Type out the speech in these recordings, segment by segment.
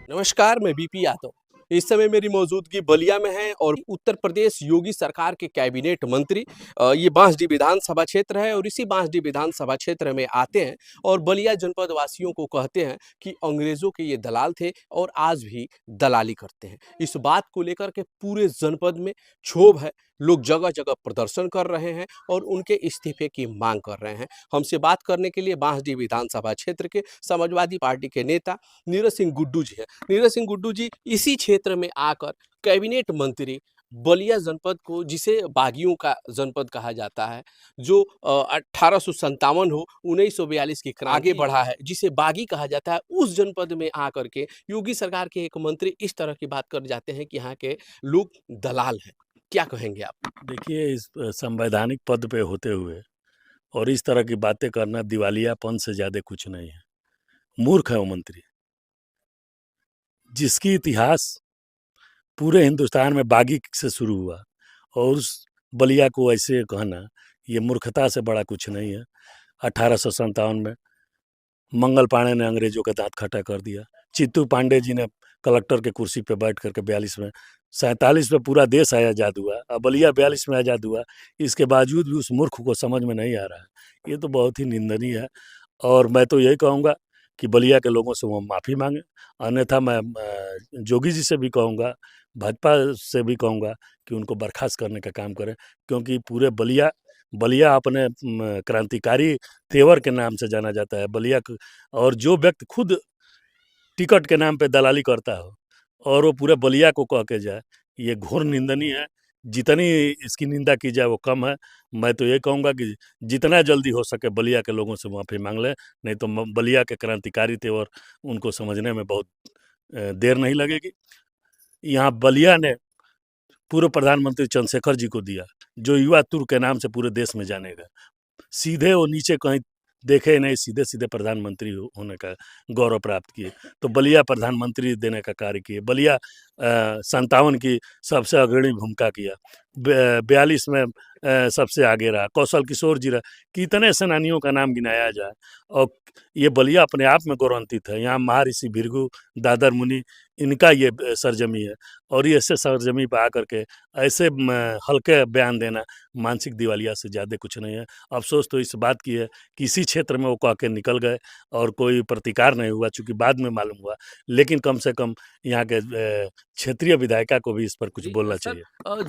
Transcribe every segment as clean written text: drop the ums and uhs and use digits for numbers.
नमस्कार, मैं बीपी यादव। इस समय मेरी मौजूदगी बलिया में है और उत्तर प्रदेश योगी सरकार के कैबिनेट मंत्री ये बांसडीह विधानसभा क्षेत्र है और इसी बांसडीह विधानसभा क्षेत्र में आते हैं और बलिया जनपद वासियों को कहते हैं कि अंग्रेजों के ये दलाल थे और आज भी दलाली करते हैं। इस बात को लेकर के पूरे जनपद में क्षोभ है। लोग जगह-जगह प्रदर्शन कर रहे हैं और उनके इस्तीफे की मांग कर रहे हैं। हमसे बात करने के लिए बांसडीह विधानसभा क्षेत्र के समाजवादी पार्टी के नेता नीरज सिंह गुड्डू जी हैं। नीरज सिंह गुड्डू जी इसी क्षेत्र में आकर कैबिनेट मंत्री बलिया जनपद को, जिसे बागियों का जनपद कहा जाता है, जो 1857 हो 1942 की क्रांति आगे बढ़ा है, जिसे बागी कहा जाता है, उस जनपद में आकर के योगी सरकार के एक मंत्री इस तरह की बात कर जाते हैं कि यहाँ के लोग दलाल हैं। क्या कहेंगे आप? देखिए, इस संवैधानिक पद पे होते हुए और इस तरह की बातें करना दिवालियापन से ज़्यादा कुछ नहीं है। मूर्ख है वो मंत्री, जिसकी इतिहास पूरे हिंदुस्तान में बागी से शुरू हुआ और उस बलिया को ऐसे कहना, ये मूर्खता से बड़ा कुछ नहीं है। 1857 में मंगल पांडे ने अंग्रेजों का दांत खट्टा कर दिया। चित्तू पांडे जी ने कलेक्टर के कुर्सी पे बैठ करके 42 में, 47 में पूरा देश आज़ाद हुआ, अब बलिया 42 में आज़ाद हुआ। इसके बावजूद भी उस मूर्ख को समझ में नहीं आ रहा है। ये तो बहुत ही निंदनीय है और मैं तो यही कहूँगा कि बलिया के लोगों से वो माफ़ी मांगे। अन्यथा मैं जोगी जी से भी कहूँगा, भाजपा से भी कहूँगा कि उनको बर्खास्त करने का काम करें, क्योंकि पूरे बलिया बलिया अपने क्रांतिकारी तेवर के नाम से जाना जाता है। बलिया और जो व्यक्ति खुद टिकट के नाम पे दलाली करता हो और वो पूरे बलिया को कह के जाए, ये घोर निंदनीय है। जितनी इसकी निंदा की जाए वो कम है। मैं तो ये कहूँगा कि जितना जल्दी हो सके बलिया के लोगों से माफ़ी मांग लें, नहीं तो बलिया के क्रांतिकारी तेवर उनको समझने में बहुत देर नहीं लगेगी। यहाँ बलिया ने पूर्व प्रधानमंत्री चंद्रशेखर जी को दिया, जो युवा तुर्क के नाम से पूरे देश में जाने गए। सीधे वो नीचे कहीं देखे नहीं, सीधे सीधे प्रधानमंत्री होने का गौरव प्राप्त किए। तो बलिया प्रधानमंत्री देने का कार्य किए। बलिया 57 की सबसे अग्रणी भूमिका किया। 42 में सबसे आगे रहा। कौशल किशोर जी रहा। कितने सेनानियों का नाम गिनाया जाए और ये बलिया अपने आप में गौरवान्वित है। यहाँ महर्षि भृगु, दादर मुनि, इनका ये सरजमी है और ये ऐसे सरजमी पे आकर के ऐसे हल्के बयान देना मानसिक दिवालिया से ज़्यादा कुछ नहीं है। अफ़सोस तो इस बात की है कि इसी क्षेत्र में वो कह के निकल गए और कोई प्रतिकार नहीं हुआ, चूँकि बाद में मालूम हुआ। लेकिन कम से कम यहाँ के क्षेत्रीय विधायिका को भी इस पर कुछ बोलना चाहिए।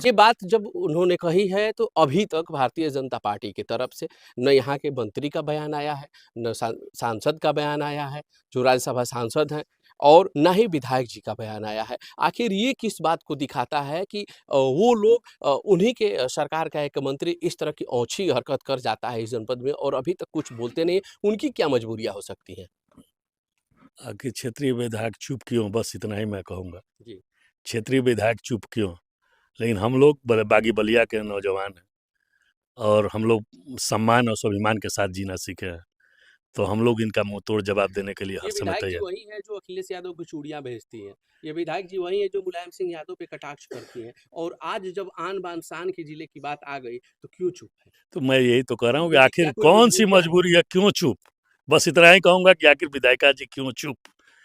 ये बात जब उन्होंने कही है तो अभी तक भारतीय जनता पार्टी की तरफ से न यहाँ के मंत्री का बयान आया है, न सांसद का बयान आया है, जो राज्यसभा सांसद हैं, और ना ही विधायक जी का बयान आया है। आखिर ये किस बात को दिखाता है कि वो लोग उन्हीं के सरकार का एक मंत्री इस तरह की ओछी हरकत कर जाता है इस जनपद में और अभी तक कुछ बोलते नहीं, उनकी क्या मजबूरियाँ हो सकती हैं? आखिर क्षेत्रीय विधायक चुप क्यों, बस इतना ही मैं कहूँगा। जी। क्षेत्रीय विधायक चुप क्यों? लेकिन हम लोग बागी बलिया के नौजवान हैं और हम लोग सम्मान और स्वाभिमान के साथ जीना सीखे हैं। तो हम लोग इनका मुँह तोड़ जवाब देने के लिए हर ये समय विधायक जी तैयार। वही हैं जो अखिलेश यादव को चूड़ियाँ भेजती हैं। ये विधायक जी वही हैं जो मुलायम सिंह यादव पे कटाक्ष करती हैं और आज जब आन बान शान के जिले की बात आ गई तो क्यों चुप है? तो मैं यही तो कह रहा हूँ कि उनकी क्या आखिर कोई कौन-सी मजबूरियाँ हैं? मजबूरी है, क्यों चुप? बस इतना ही कहूँगा कि आखिर विधायिका जी क्यों चुप?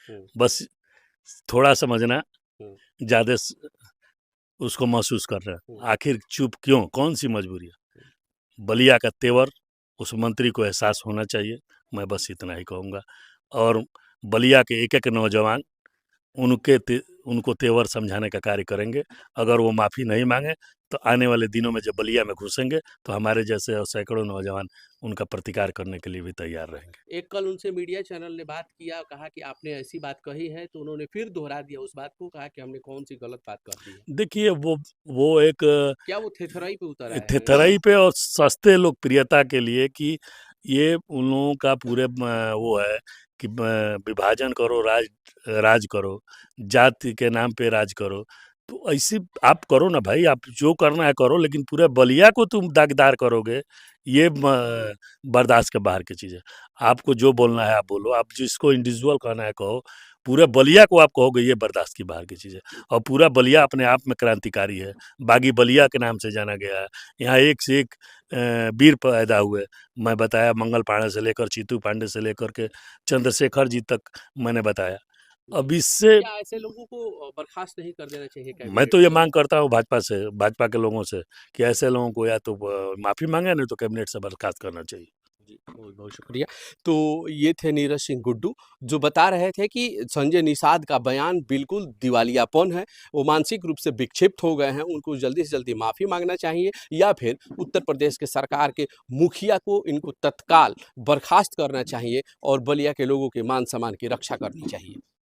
हुँ, बस थोड़ा समझना, हुँ, ज़्यादा उसको महसूस कर रहे हुँ, हैं। आखिर चुप क्यों? कौन-सी मजबूरी हुँ। है? बलिया का तेवर उस मंत्री को एहसास होना चाहिए। मैं बस इतना ही कहूँगा और बलिया के एक-एक नौजवान उनको तेवर समझाने का कार्य करेंगे। अगर वो माफ़ी नहीं माँगे, तो आने वाले दिनों में जब बलिया में घुसेंगे, तो हमारे जैसे और सैकड़ों नौजवान उनका प्रतिकार करने के लिए भी तैयार रहेंगे। एक कल उनसे मीडिया चैनल ने बात किया, कहा कि आपने ऐसी बात कही है, तो उन्होंने फिर दोहरा दिया उस बात को, कहा कि हमने कौन-सी गलत बात कर दी है। देखिए, वो एक क्या वो थेथराई पे उतर आए हैं? थेथराई पे और सस्ते लोकप्रियता के लिए कि ये उन लोगों का पूरे वो है कि विभाजन करो, राज करो, जाति के नाम पे राज करो। तो ऐसी आप करो ना भाई, आप जो करना है करो, लेकिन पूरे बलिया को तुम दागदार करोगे, ये बर्दाश्त के बाहर की चीज़ है। आपको जो बोलना है आप बोलो, आप जिसको इंडिविजुअल कहना है कहो, पूरे बलिया को आप कहोगे, ये बर्दाश्त की बाहर की चीज़ है। और पूरा बलिया अपने आप में क्रांतिकारी है। बागी बलिया के नाम से जाना गया है। यहाँ एक से एक वीर पैदा हुए। मैं बताया, मंगल पांडे से लेकर चीतू पांडे से लेकर के चंद्रशेखर जी तक मैंने बताया। अब इससे क्या ऐसे लोगों को बर्खास्त नहीं कर देना चाहिए मैं कैबिनेट तो ये से? मांग करता हूँ भाजपा के लोगों से कि ऐसे लोगों को या तो माफ़ी मांगे, नहीं तो कैबिनेट से बर्खास्त करना चाहिए। जी, बहुत-बहुत शुक्रिया। तो ये थे नीरज सिंह गुड्डू, जो बता रहे थे कि संजय निषाद का बयान बिल्कुल दिवालियापन है, वो मानसिक रूप से विक्षिप्त हो गए हैं, उनको जल्दी से जल्दी माफ़ी माँगना चाहिए या फिर उत्तर प्रदेश के सरकार के मुखिया को इनको तत्काल बर्खास्त करना चाहिए और बलिया के लोगों के मान-सम्मान की रक्षा करनी चाहिए।